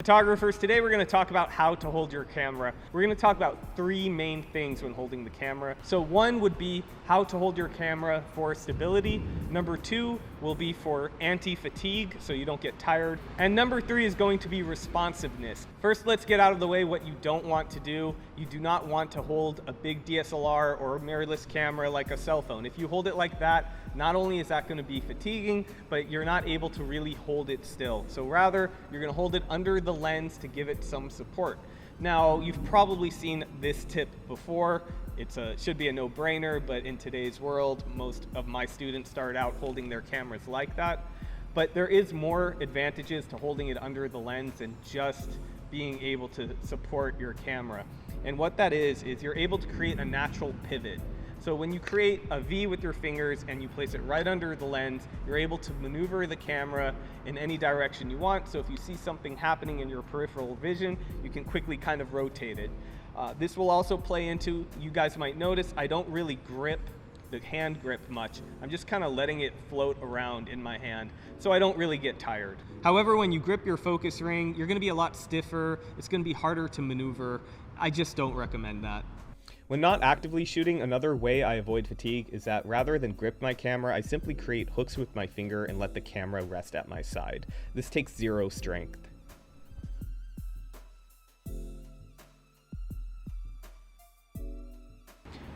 Photographers, today we're going to talk about how to hold your camera. We're going to talk about three main things when holding the camera. So one would be how to hold your camera for stability. Number two will be for anti-fatigue, so you don't get tired. And number three is going to be responsiveness. First, let's get out of the way what you don't want to do. You do not want to hold a big DSLR or a mirrorless camera like a cell phone. If you hold it like that, not only is that going to be fatiguing, but you're not able to really hold it still. So rather, you're going to hold it under the lens to give it some support. Now, you've probably seen this tip before. It should be a no-brainer, but in today's world, most of my students start out holding their cameras like that. But there is more advantages to holding it under the lens than just being able to support your camera. And what that is you're able to create a natural pivot. So when you create a V with your fingers and you place it right under the lens, you're able to maneuver the camera in any direction you want. So if you see something happening in your peripheral vision, you can quickly kind of rotate it. This will also play into, you guys might notice, I don't really grip the hand grip much. I'm just kind of letting it float around in my hand, so I don't really get tired. However, when you grip your focus ring, you're going to be a lot stiffer. It's going to be harder to maneuver. I just don't recommend that. When not actively shooting, another way I avoid fatigue is that rather than grip my camera, I simply create hooks with my finger and let the camera rest at my side. This takes zero strength.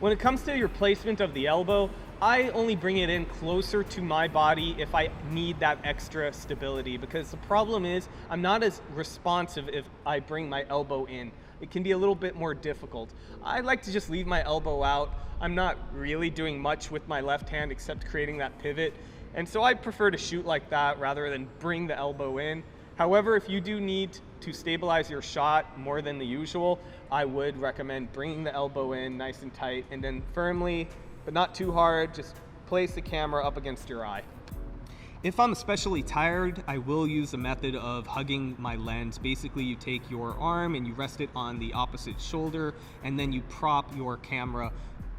When it comes to your placement of the elbow, I only bring it in closer to my body if I need that extra stability, because the problem is I'm not as responsive if I bring my elbow in. It can be a little bit more difficult. I like to just leave my elbow out. I'm not really doing much with my left hand except creating that pivot. And so I prefer to shoot like that rather than bring the elbow in. However, if you do need to stabilize your shot more than the usual, I would recommend bringing the elbow in nice and tight and then firmly, but not too hard, just place the camera up against your eye. If I'm especially tired, I will use the method of hugging my lens. Basically, you take your arm and you rest it on the opposite shoulder, and then you prop your camera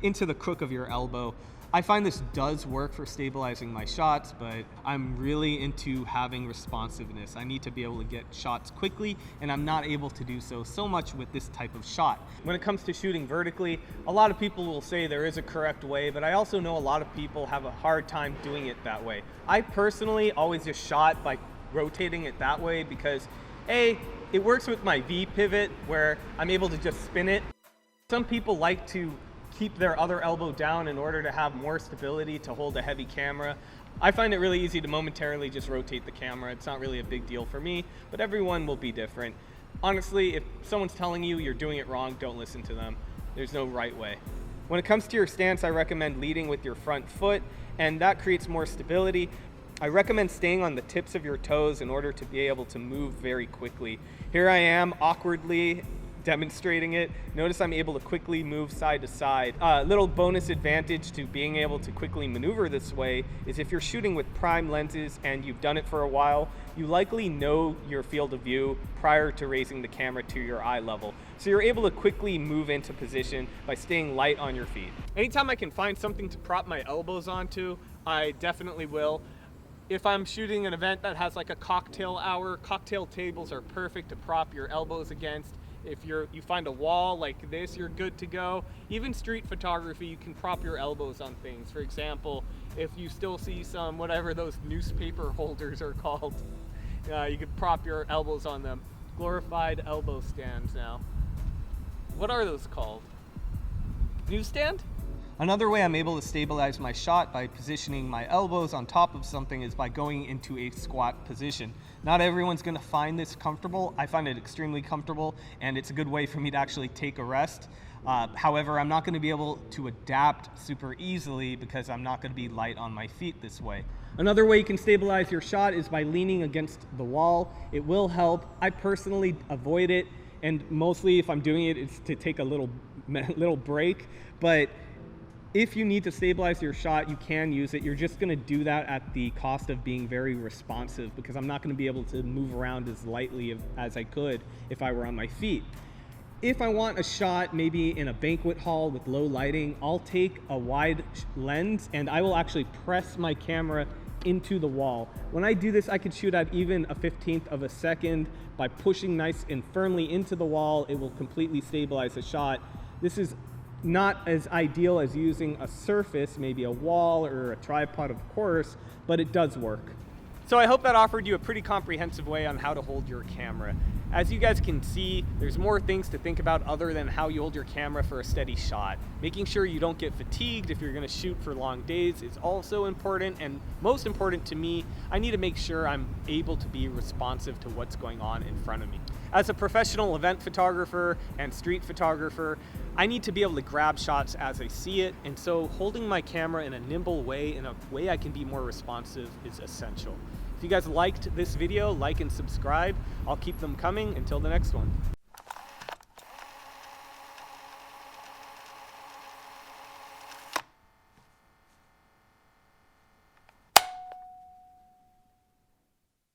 into the crook of your elbow. I find this does work for stabilizing my shots, but I'm really into having responsiveness. I need to be able to get shots quickly, and I'm not able to do so much with this type of shot. When it comes to shooting vertically, a lot of people will say there is a correct way, but I also know a lot of people have a hard time doing it that way. I personally always just shot by rotating it that way because A, it works with my V pivot where I'm able to just spin it. Some people like to keep their other elbow down in order to have more stability to hold a heavy camera. I find it really easy to momentarily just rotate the camera. It's not really a big deal for me, but everyone will be different. Honestly, if someone's telling you you're doing it wrong, don't listen to them. There's no right way. When it comes to your stance, I recommend leading with your front foot, and that creates more stability. I recommend staying on the tips of your toes in order to be able to move very quickly. Here I am awkwardly demonstrating it. Notice I'm able to quickly move side to side. Little bonus advantage to being able to quickly maneuver this way is if you're shooting with prime lenses and you've done it for a while, you likely know your field of view prior to raising the camera to your eye level. So you're able to quickly move into position by staying light on your feet. Anytime I can find something to prop my elbows onto, I definitely will. If I'm shooting an event that has like a cocktail hour, cocktail tables are perfect to prop your elbows against. If you find a wall like this, you're good to go. Even street photography, you can prop your elbows on things. For example, if you still see some, whatever those newspaper holders are called, you could prop your elbows on them. Glorified elbow stands now. What are those called? Newsstand? Another way I'm able to stabilize my shot by positioning my elbows on top of something is by going into a squat position. Not everyone's going to find this comfortable. I find it extremely comfortable, and it's a good way for me to actually take a rest. However, I'm not going to be able to adapt super easily because I'm not going to be light on my feet this way. Another way you can stabilize your shot is by leaning against the wall. It will help. I personally avoid it, and mostly if I'm doing it, it's to take a little break. But if you need to stabilize your shot, you can use it. You're just going to do that at the cost of being very responsive because I'm not going to be able to move around as lightly as I could if I were on my feet. If I want a shot maybe in a banquet hall with low lighting, I'll take a wide lens and I will actually press my camera into the wall. When I do this, I can shoot at even a 15th of a second. By pushing nice and firmly into the wall, it will completely stabilize the shot. This is not as ideal as using a surface, maybe a wall or a tripod, of course, but it does work. So I hope that offered you a pretty comprehensive way on how to hold your camera. As you guys can see, there's more things to think about other than how you hold your camera for a steady shot. Making sure you don't get fatigued if you're gonna shoot for long days is also important, and most important to me, I need to make sure I'm able to be responsive to what's going on in front of me. As a professional event photographer and street photographer, I need to be able to grab shots as I see it, and so holding my camera in a nimble way, in a way I can be more responsive, is essential. If you guys liked this video, like and subscribe. I'll keep them coming until the next one.